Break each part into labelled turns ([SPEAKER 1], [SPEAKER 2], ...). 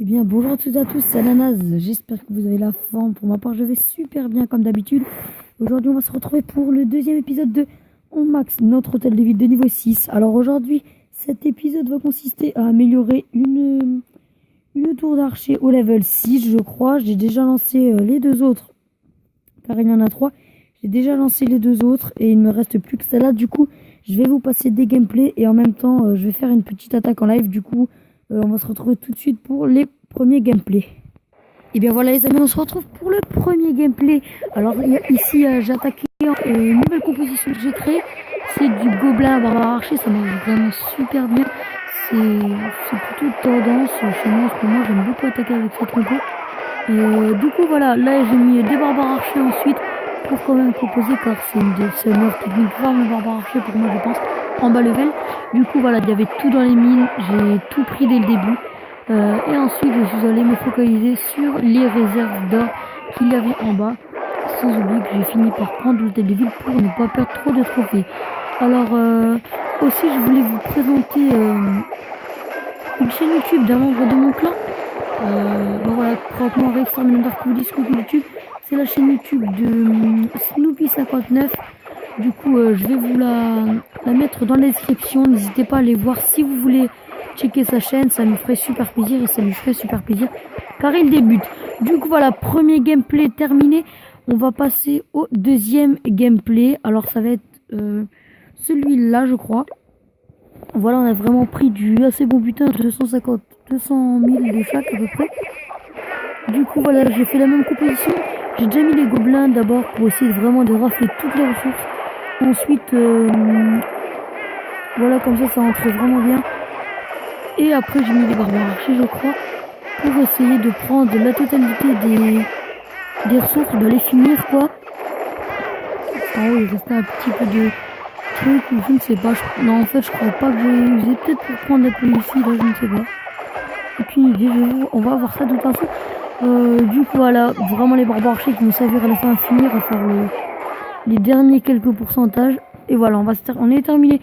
[SPEAKER 1] Eh bien, bonjour à toutes et à tous, c'est Ananas. J'espère que vous avez la forme. Pour ma part, je vais super bien comme d'habitude. Aujourd'hui, on va se retrouver pour le deuxième épisode de On Max, notre hôtel de ville de niveau 6. Alors aujourd'hui, cet épisode va consister à améliorer une tour d'archer au level 6, je crois. J'ai déjà lancé les deux autres, car il y en a trois. J'ai déjà lancé les deux autres et il ne me reste plus que celle-là. Du coup, je vais vous passer des gameplays et en même temps, je vais faire une petite attaque en live. Du coup, on va se retrouver tout de suite pour les premiers gameplays. Et bien voilà les amis, on se retrouve pour le premier gameplay. Alors ici, j'ai attaqué une nouvelle composition que j'ai créée. C'est du gobelin barbare archer, ça marche vraiment super bien. C'est plutôt tendance chez moi en ce moment, j'aime beaucoup attaquer avec cette compo. Du coup voilà, là j'ai mis des barbares archers ensuite pour quand même proposer, car c'est une meilleure technique vraiment le barbare archer pour moi je pense, en bas level. Du coup voilà, il y avait tout dans les mines, j'ai tout pris dès le début. Et ensuite je suis allé me focaliser sur les réserves d'or qu'il y avait en bas, sans oublier que j'ai fini par prendre l'hôtel de ville pour ne pas perdre trop de trophées. Alors aussi je voulais vous présenter une chaîne YouTube d'un membre de mon clan. Bon voilà, crois-moi, Exterminator que vous discute YouTube, c'est la chaîne YouTube de Snoopy59. Du coup, je vais vous la mettre dans la description. N'hésitez pas à aller voir si vous voulez checker sa chaîne, ça me ferait super plaisir et ça lui ferait super plaisir car il débute. Du coup, voilà, premier gameplay terminé. On va passer au deuxième gameplay. Alors, ça va être celui-là, je crois. Voilà, on a vraiment pris du assez bon butin, 250, 200 000 de chaque à peu près. Du coup, voilà, j'ai fait la même composition. J'ai déjà mis les gobelins d'abord pour essayer vraiment de rafler toutes les ressources. Ensuite, voilà, comme ça rentrait vraiment bien. Et après, j'ai mis les barbares archers, je crois, pour essayer de prendre la totalité des ressources, de les finir, quoi. En haut, il restait un petit peu de trucs, ou je ne sais pas. Non, en fait, je crois pas que j'ai usé. Peut-être pour prendre un peu ici, là, je ne sais pas. Aucune idée, on va voir ça de toute façon. Du coup, voilà, vraiment les barbares archers qui nous servirent à la fin à finir, à faire les derniers quelques pourcentages. Et voilà, on est terminé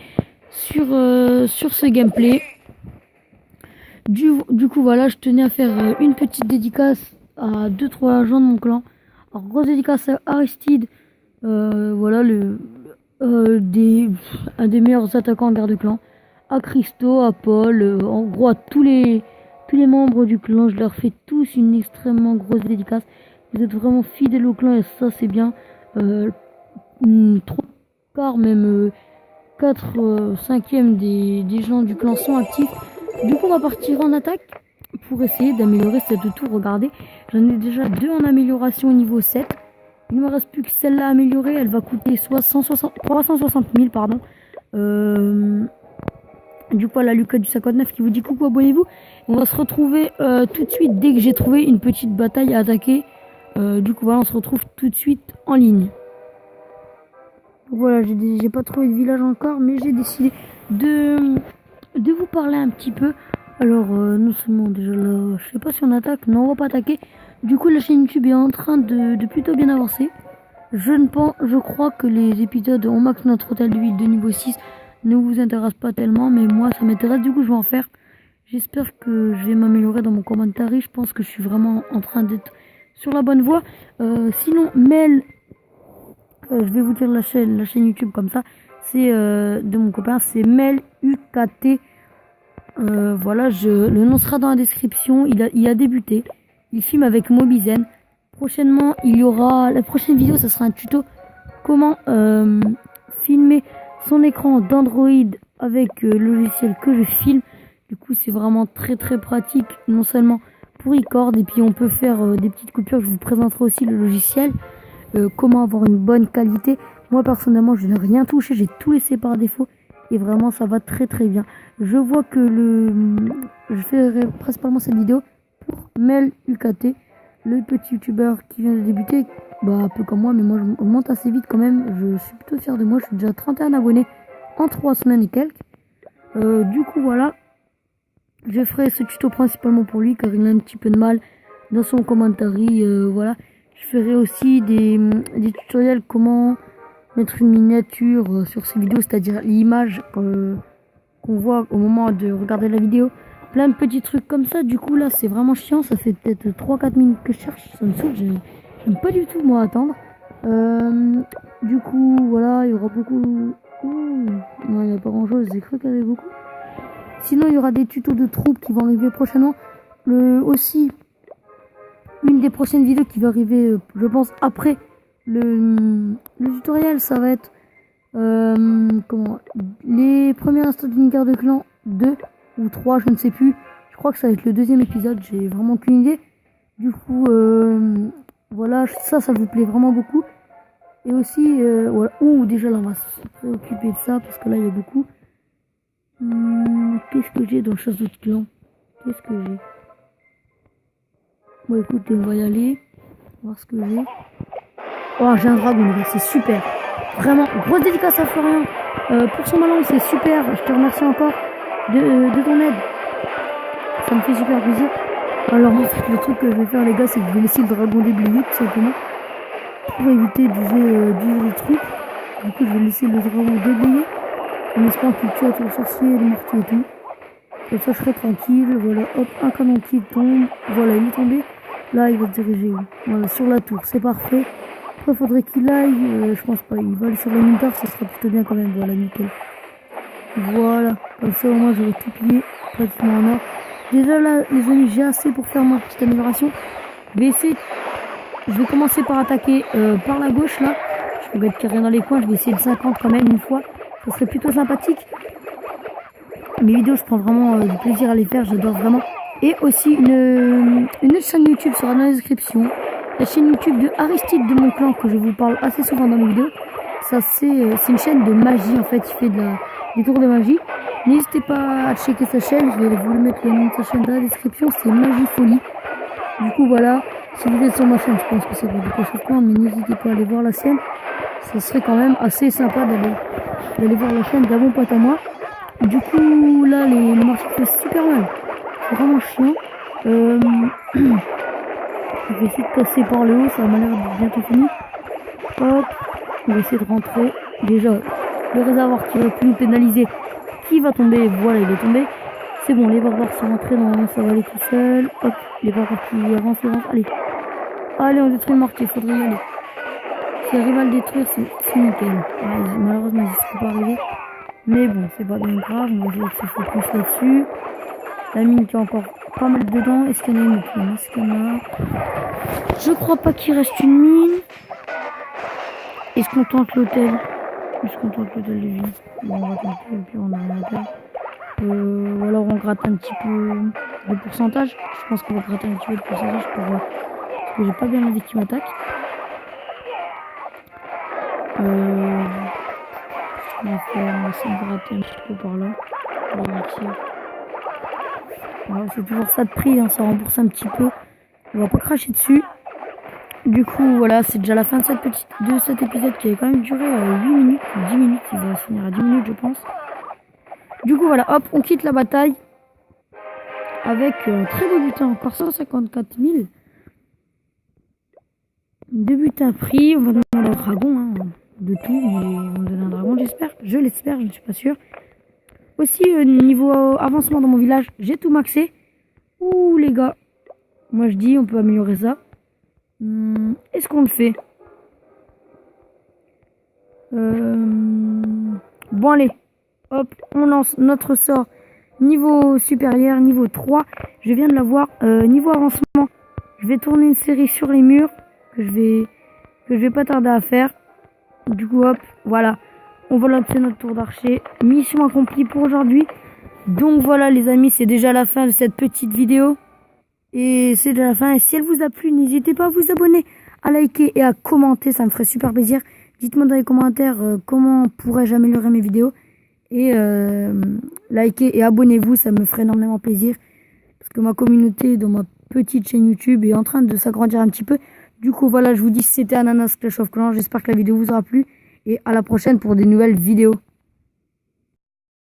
[SPEAKER 1] sur ce gameplay. Du coup, voilà, je tenais à faire une petite dédicace à 2-3 gens de mon clan. Alors, grosse dédicace à Aristide, voilà, un des meilleurs attaquants en guerre de clan. À Christo, à Paul, en gros à tous les membres du clan. Je leur fais tous une extrêmement grosse dédicace. Vous êtes vraiment fidèles au clan et ça, c'est bien. 3 quarts, même 4 cinquièmes des gens du clan sont actifs. Du coup, on va partir en attaque pour essayer d'améliorer cette tour. Regardez, j'en ai déjà 2 en amélioration au niveau 7. Il ne me reste plus que celle-là à améliorer. Elle va coûter 360 000, pardon. Du coup, la Lucas du 59 qui vous dit coucou, abonnez-vous. On va se retrouver tout de suite dès que j'ai trouvé une petite bataille à attaquer. Du coup, voilà, on se retrouve tout de suite en ligne. Voilà, j'ai pas trouvé de village encore, mais j'ai décidé de vous parler un petit peu. Alors, non seulement déjà là, je sais pas si on attaque, non, on va pas attaquer. Du coup, la chaîne YouTube est en train de plutôt bien avancer. Je crois que les épisodes On Max notre hôtel de ville de niveau 6 ne vous intéressent pas tellement, mais moi ça m'intéresse, du coup je vais en faire. J'espère que je vais m'améliorer dans mon commentaire. Je pense que je suis vraiment en train d'être sur la bonne voie. Sinon, Mel, je vais vous dire la chaîne YouTube comme ça. C'est de mon copain, c'est Mel UKT. Voilà, le nom sera dans la description. Il a débuté. Il filme avec Mobizen. Prochainement, il y aura la prochaine vidéo, ça sera un tuto comment filmer son écran d'Android avec le logiciel que je filme. Du coup, c'est vraiment très très pratique, non seulement pour record, et puis on peut faire des petites coupures. Je vous présenterai aussi le logiciel, comment avoir une bonne qualité. Moi personnellement, je n'ai rien touché, j'ai tout laissé par défaut et vraiment ça va très très bien. Je vois que je ferai principalement cette vidéo pour Mel UKT, le petit youtubeur qui vient de débuter, un peu comme moi, mais moi je monte assez vite quand même. Je suis plutôt fier de moi, je suis déjà 31 abonnés en 3 semaines et quelques. Du coup voilà, je ferai ce tuto principalement pour lui car il a un petit peu de mal dans son commentaire. Voilà, je ferai aussi des tutoriels comment mettre une miniature sur ces vidéos, c'est-à-dire l'image qu'on voit au moment de regarder la vidéo. plein de petits trucs comme ça. Du coup là c'est vraiment chiant, ça fait peut-être 3-4 minutes que je cherche, ça me saoule, j'aime pas du tout moi attendre. Du coup voilà, il y aura beaucoup... non, il n'y a pas grand chose, j'ai cru qu'il y avait beaucoup. Sinon il y aura des tutos de troupes qui vont arriver prochainement. Aussi une des prochaines vidéos qui va arriver je pense après le tutoriel, ça va être les premiers instants d'une guerre de clan 2 ou 3, je ne sais plus. Je crois que ça va être le deuxième épisode, j'ai vraiment aucune idée. Du coup voilà, ça vous plaît vraiment beaucoup. Et aussi voilà, déjà là on va se préoccuper de ça parce que là il y a beaucoup. Qu'est-ce que j'ai dans chasse de clan? Qu'est-ce que j'ai? Bon écoutez, on va y aller, voir ce que j'ai. Oh, j'ai un dragon les gars, c'est super. Vraiment, grosse dédicace à Florian pour son ballon, c'est super. Je te remercie encore de ton aide. Ça me fait super plaisir. Alors en fait, le truc que je vais faire les gars, c'est que je vais laisser le dragon déblayer tout simplement. Pour éviter d'user les trucs. Du coup, je vais laisser le dragon déblayer. En espérant qu'il tue à tout le sorcier, le mortier et tout. Comme ça, je serai tranquille. Voilà, hop, un canon qui tombe. Voilà, il est tombé. Là, il va se diriger où? Voilà, sur la tour, c'est parfait. Après, faudrait qu'il aille. Je pense pas, il va aller sur le moniteur, ça sera plutôt bien quand même. Voilà, nickel. Voilà, comme ça, au moins, j'aurai tout pillé pratiquement en or. Déjà, là, les amis, j'ai assez pour faire ma petite amélioration. Je vais commencer par attaquer par la gauche, là. Je vais être carré dans les coins. Je vais essayer de 50 quand même, une fois. Ça serait plutôt sympathique. Mes vidéos, je prends vraiment du plaisir à les faire, j'adore vraiment. Et aussi une autre chaîne YouTube sera dans la description. La chaîne YouTube de Aristide de mon clan, que je vous parle assez souvent dans mes vidéos. Ça c'est une chaîne de magie en fait, il fait des tours de magie. N'hésitez pas à checker sa chaîne, je vais vous mettre le nom de sa chaîne dans la description, c'est Magie Folie. Du coup voilà, si vous êtes sur ma chaîne, je pense que c'est pour du Clash of Clans, mais n'hésitez pas à aller voir la sienne. Ça serait quand même assez sympa d'aller voir la chaîne d'un bon pote à moi. Du coup, là, les marches font super mal. C'est vraiment chiant. Je vais essayer de passer par le haut, ça m'a l'air de bientôt fini. Hop, on va essayer de rentrer. Déjà, le réservoir qui va plus nous pénaliser, qui va tomber, voilà, il est tombé. C'est bon, les barbares sont rentrés, normalement ça va aller tout seul. Hop, les barbares qui avancent, allez. Allez, on détruit le mortier, faudrait y aller. Si arrive à le détruire, c'est nickel. Ouais, malheureusement, ils ne seront pas arrivés. Mais bon, c'est pas bien grave, on va se focus là-dessus. La mine qui est encore pas mal dedans. Est-ce qu'il y en a une autre? Est-ce qu'il y en a? Je crois pas qu'il reste une mine. Est-ce qu'on tente l'hôtel? Est-ce qu'on tente l'hôtel de vie? Bon, on va tenter, et puis on a un hôtel. Ou alors on gratte un petit peu le pourcentage. Je pense qu'on va gratter un petit peu le pourcentage parce que j'ai pas bien envie qu'il m'attaque. On va essayer de gratter un petit peu par là. Voilà, c'est toujours ça de prix, hein, ça rembourse un petit peu. On va pas cracher dessus. Du coup, voilà, c'est déjà la fin de cet épisode qui avait quand même duré 8 minutes, 10 minutes. Il va se finir à 10 minutes, je pense. Du coup, voilà, hop, on quitte la bataille. Avec un très beau butin, encore 154 000. 2 butins pris. On va donner un dragon, hein, de tout. Mais on va me donner un dragon, j'espère. Je l'espère, je ne suis pas sûr. Aussi, niveau avancement dans mon village, j'ai tout maxé. Ouh, les gars. Moi, je dis, on peut améliorer ça. Est-ce qu'on le fait? Bon, allez. Hop, on lance notre sort. Niveau supérieur, niveau 3. Je viens de l'avoir. Niveau avancement, je vais tourner une série sur les murs. Que je vais pas tarder à faire. Du coup, hop, voilà. On va lancer notre tour d'archer. Mission accomplie pour aujourd'hui. Donc voilà les amis, c'est déjà la fin de cette petite vidéo. Et c'est déjà la fin. Et si elle vous a plu, n'hésitez pas à vous abonner, à liker et à commenter. Ça me ferait super plaisir. Dites-moi dans les commentaires comment pourrais-je améliorer mes vidéos. Et likez et abonnez-vous, ça me ferait énormément plaisir. Parce que ma communauté dans ma petite chaîne YouTube est en train de s'agrandir un petit peu. Du coup voilà, je vous dis c'était Ananas Clash of Clans. J'espère que la vidéo vous aura plu. Et à la prochaine pour des nouvelles vidéos.